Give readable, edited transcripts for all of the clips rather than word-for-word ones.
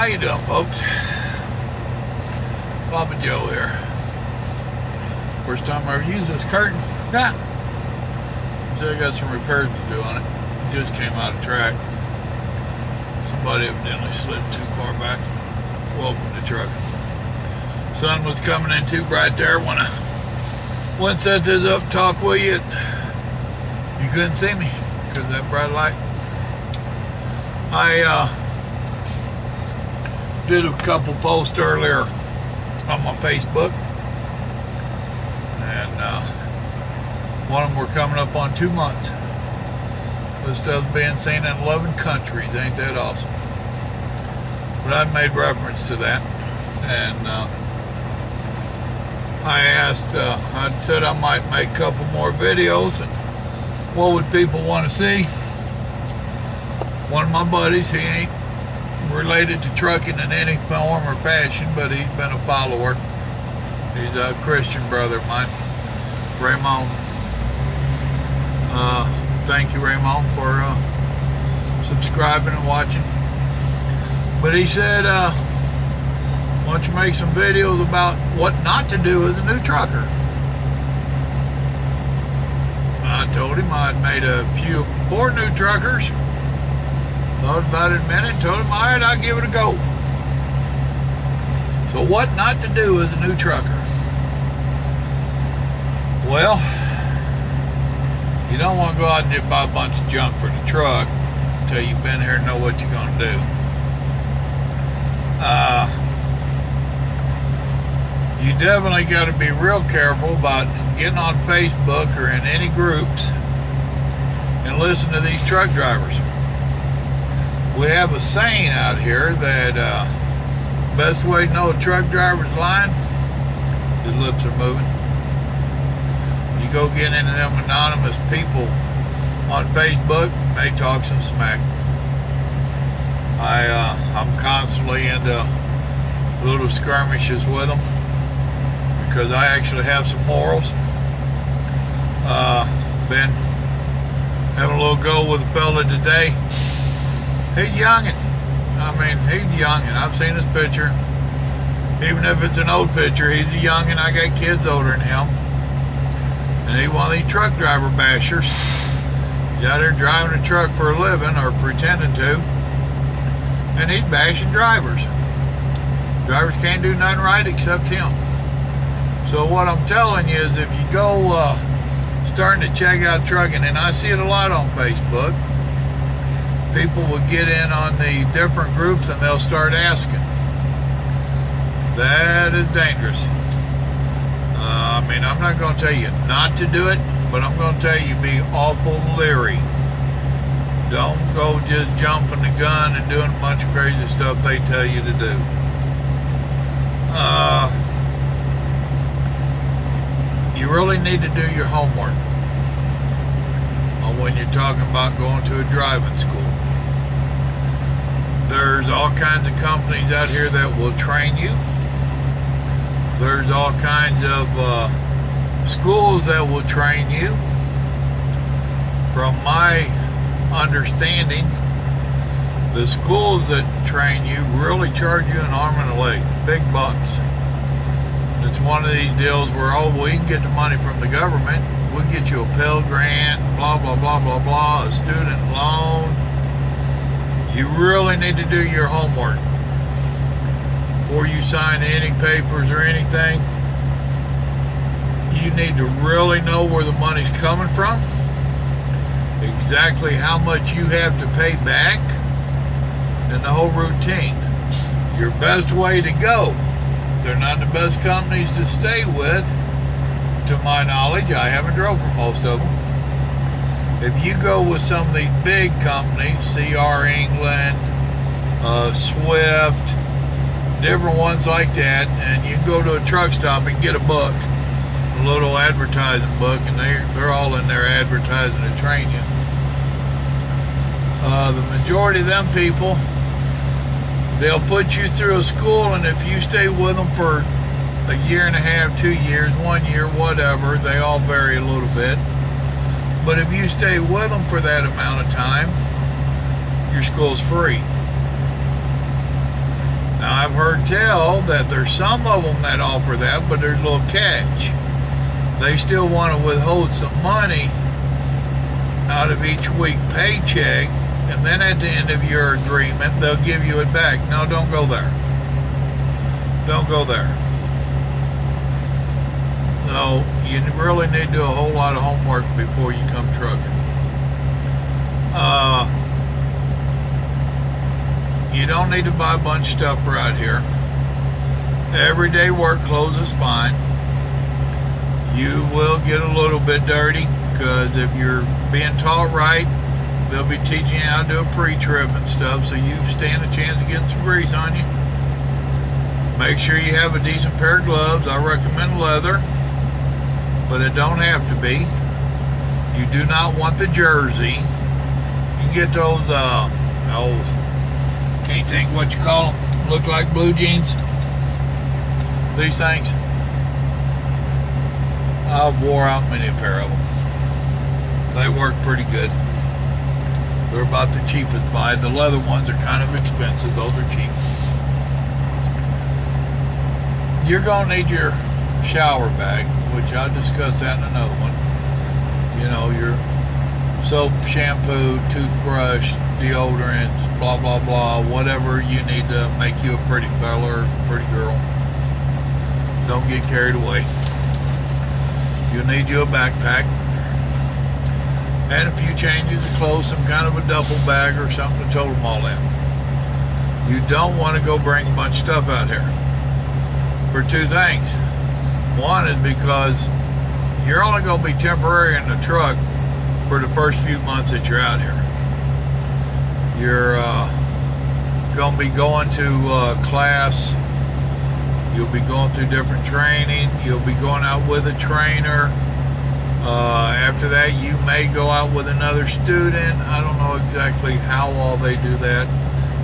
How you doing, folks? Papa Joe here. First time I ever used this curtain. Yeah. So I got some repairs to do on it. It just came out of track. Somebody evidently slipped too far back. Welcome to the truck. Sun was coming in too bright there when I went and set this up to talk with you. You couldn't see me because of that bright light. I did a couple posts earlier on my Facebook, and one of them were coming up on 2 months. This stuff's being seen in 11 countries. Ain't that awesome? But I made reference to that, and I said I might make a couple more videos, and what would people want to see? One of my buddies, he ain't related to trucking in any form or fashion, but he's been a follower. He's a Christian brother of mine, Raymond. Thank you, Raymond, for subscribing and watching. But he said, why don't you make some videos about what not to do as a new trucker? I told him I'd made a few for new truckers. Thought about it a minute, told him, all right, I'll give it a go. So what not to do as a new trucker? Well, you don't want to go out and just buy a bunch of junk for the truck until you've been here and know what you're going to do. You definitely got to be real careful about getting on Facebook or in any groups and listen to these truck drivers. We have a saying out here that best way to know a truck driver's lying, his lips are moving. You go get into them anonymous people on Facebook, they talk some smack. I'm constantly into little skirmishes with them because I actually have some morals. Been having a little go with a fella today. He's youngin'. I mean, he's youngin'. I've seen his picture. Even if it's an old picture, he's a youngin'. I got kids older than him. And he's one of these truck driver bashers. He's out there driving a truck for a living, or pretending to. And he's bashing drivers. Drivers can't do nothing right except him. So what I'm telling you is if you go starting to check out trucking, and I see it a lot on Facebook, people will get in on the different groups and they'll start asking. That is dangerous. I mean, I'm not going to tell you not to do it, but I'm going to tell you be awful leery. Don't go just jumping the gun and doing a bunch of crazy stuff they tell you to do. You really need to do your homework when you're talking about going to a driving school. There's all kinds of companies out here that will train you. There's all kinds of schools that will train you. From my understanding, the schools that train you really charge you an arm and a leg, big bucks. It's one of these deals where, oh, we can get the money from the government. We'll get you a Pell Grant, blah, blah, blah, blah, blah, a student loan. You really need to do your homework before you sign any papers or anything. You need to really know where the money's coming from, exactly how much you have to pay back, and the whole routine. Your best way to go. They're not the best companies to stay with, to my knowledge. I haven't drove for most of them. If you go with some of these big companies, CR England, Swift, different ones like that, and you go to a truck stop and get a book, a little advertising book, and they're all in there advertising to train you. The majority of them people, they'll put you through a school, and if you stay with them for a year and a half, 2 years, 1 year, whatever, they all vary a little bit. But if you stay with them for that amount of time, your school's free. Now, I've heard tell that there's some of them that offer that, but there's a little catch. They still want to withhold some money out of each week paycheck, and then at the end of your agreement, they'll give you it back. No, don't go there. Don't go there. So, you really need to do a whole lot of homework before you come trucking. You don't need to buy a bunch of stuff right here. Everyday work clothes is fine. You will get a little bit dirty, because if you're being taught right, they'll be teaching you how to do a pre-trip and stuff, so you stand a chance of getting some grease on you. Make sure you have a decent pair of gloves. I recommend leather, but it don't have to be. You do not want the jersey. You can get those, can't think what you call them, look like blue jeans. These things. I've wore out many a pair of them. They work pretty good. They're about the cheapest buy. The leather ones are kind of expensive. Those are cheap. You're going to need your shower bag, which I'll discuss that in another one. You know, your soap, shampoo, toothbrush, deodorants, blah, blah, blah, whatever you need to make you a pretty fella or pretty girl. Don't get carried away. You'll need you a backpack and a few changes of clothes, some kind of a duffel bag or something to tote them all in. You don't want to go bring a bunch of stuff out here for two things. One is because you're only going to be temporary in the truck for the first few months that you're out here. You're going to be going to class. You'll be going through different training. You'll be going out with a trainer. After that, you may go out with another student. I don't know exactly how all they do that.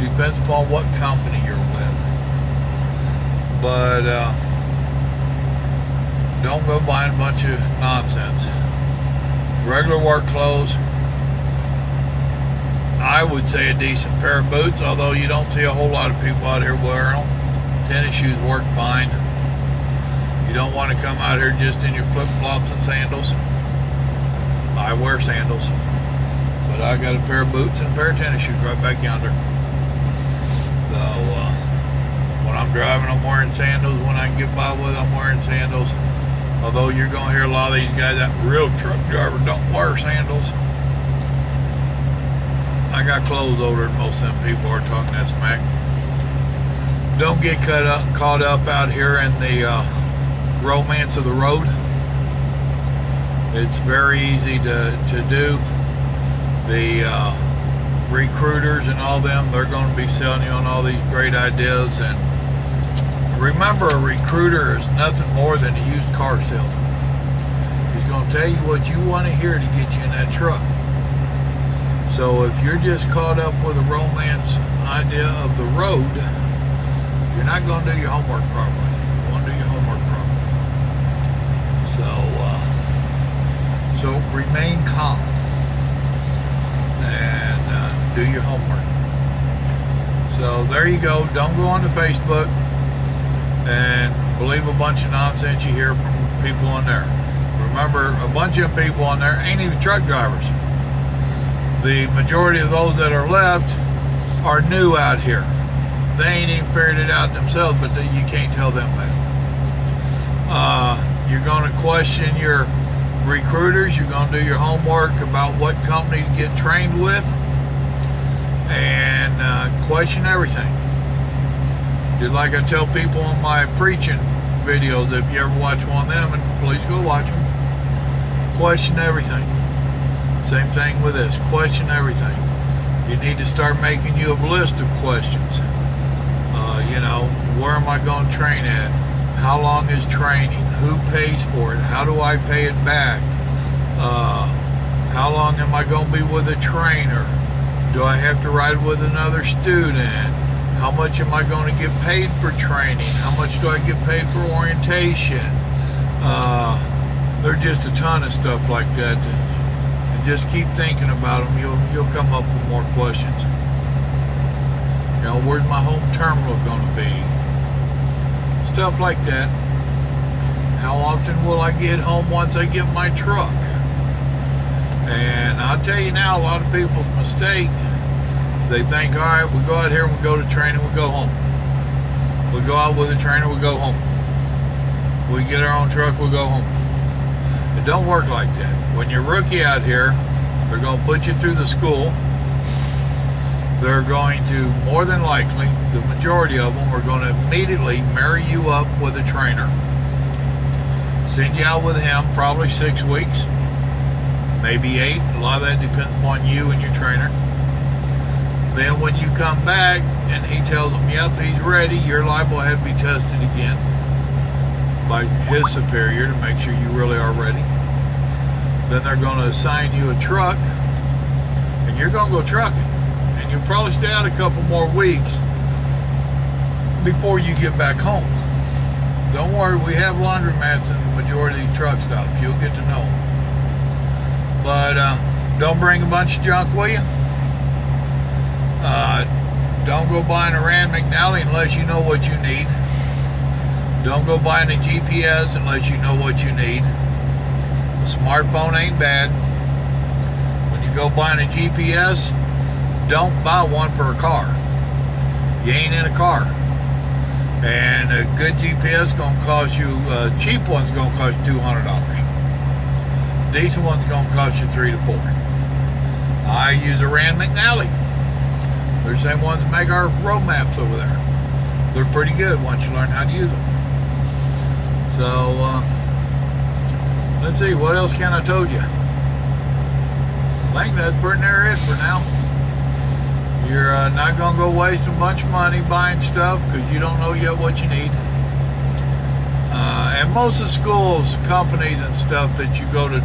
Depends upon what company you're with. But don't go buying a bunch of nonsense. Regular work clothes. I would say a decent pair of boots, although you don't see a whole lot of people out here wearing them. Tennis shoes work fine. You don't want to come out here just in your flip-flops and sandals. I wear sandals, but I got a pair of boots and a pair of tennis shoes right back yonder. So when I'm driving, I'm wearing sandals. When I can get by with, I'm wearing sandals. Although you're going to hear a lot of these guys, that real truck driver, don't wear sandals. I got clothes older than most of them people are talking that smack. Don't get caught up out here in the romance of the road. It's very easy to do. The recruiters and all them, they're going to be selling you on all these great ideas. And remember, a recruiter is nothing more than a used car salesman. He's going to tell you what you want to hear to get you in that truck. So if you're just caught up with a romance idea of the road, you're not going to do your homework properly. You want to do your homework properly. So remain calm and do your homework. So there you go. Don't go on to Facebook and believe a bunch of nonsense you hear from people on there. Remember, a bunch of people on there ain't even truck drivers. The majority of those that are left are new out here. They ain't even figured it out themselves, but you can't tell them that. You're going to question your recruiters. You're going to do your homework about what company to get trained with, and question everything. Just like I tell people on my preaching videos, if you ever watch one of them, and please go watch them, question everything. Same thing with this. Question everything. You need to start making you a list of questions. You know, where am I going to train at? How long is training? Who pays for it? How do I pay it back? How long am I going to be with a trainer? Do I have to ride with another student? How much am I going to get paid for training? How much do I get paid for orientation? There's just a ton of stuff like that. And just keep thinking about them. You'll come up with more questions. You know, where's my home terminal going to be? Stuff like that. How often will I get home once I get my truck? And I'll tell you now, a lot of people's mistake, they think, all right, we go out here and we go to training, we go home. We go out with a trainer, we go home. We get our own truck, we go home. It don't work like that. When you're a rookie out here, they're going to put you through the school. They're going to, more than likely, the majority of them are going to immediately marry you up with a trainer. Send you out with him probably 6 weeks, maybe 8. A lot of that depends upon you and your trainer. Then when you come back and he tells them, yep, he's ready, you're liable to have to be tested again by his superior to make sure you really are ready. Then they're going to assign you a truck, and you're going to go trucking. And you'll probably stay out a couple more weeks before you get back home. Don't worry, we have laundromats in the majority of these truck stops. You'll get to know them. But don't bring a bunch of junk with you. Don't go buying a Rand McNally unless you know what you need. Don't go buying a GPS unless you know what you need. A smartphone ain't bad. When you go buying a GPS, don't buy one for a car. You ain't in a car. And a good GPS is going to cost you, a cheap one's going to cost you $200. A decent one's going to cost you $3 to $4. I use a Rand McNally. They're the same ones that make our road maps over there. They're pretty good once you learn how to use them. So, let's see, what else can I told you? I think that's pretty near it for now. You're not going to go waste a bunch of money buying stuff because you don't know yet what you need. And most of the schools, companies and stuff that you go to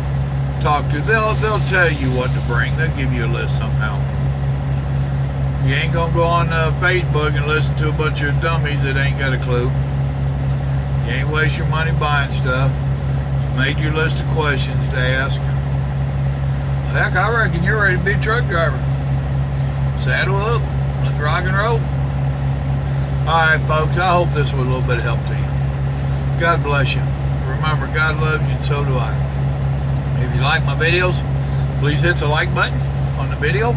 talk to, they'll tell you what to bring. They'll give you a list somehow. You ain't going to go on Facebook and listen to a bunch of dummies that ain't got a clue. You ain't waste your money buying stuff. You made your list of questions to ask. Heck, I reckon you're ready to be a truck driver. Saddle up. Let's rock and roll. Alright, folks, I hope this was a little bit of help to you. God bless you. Remember, God loves you and so do I. If you like my videos, please hit the like button on the video.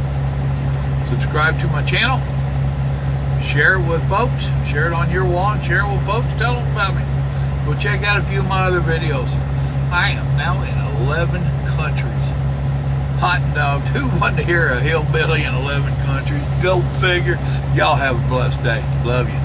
Subscribe to my channel. Share it with folks. Share it on your wall and share it with folks. Tell them about me. Go check out a few of my other videos. I am now in 11 countries. Hot dogs. Who wanted to hear a hillbilly in 11 countries? Go figure. Y'all have a blessed day. Love you.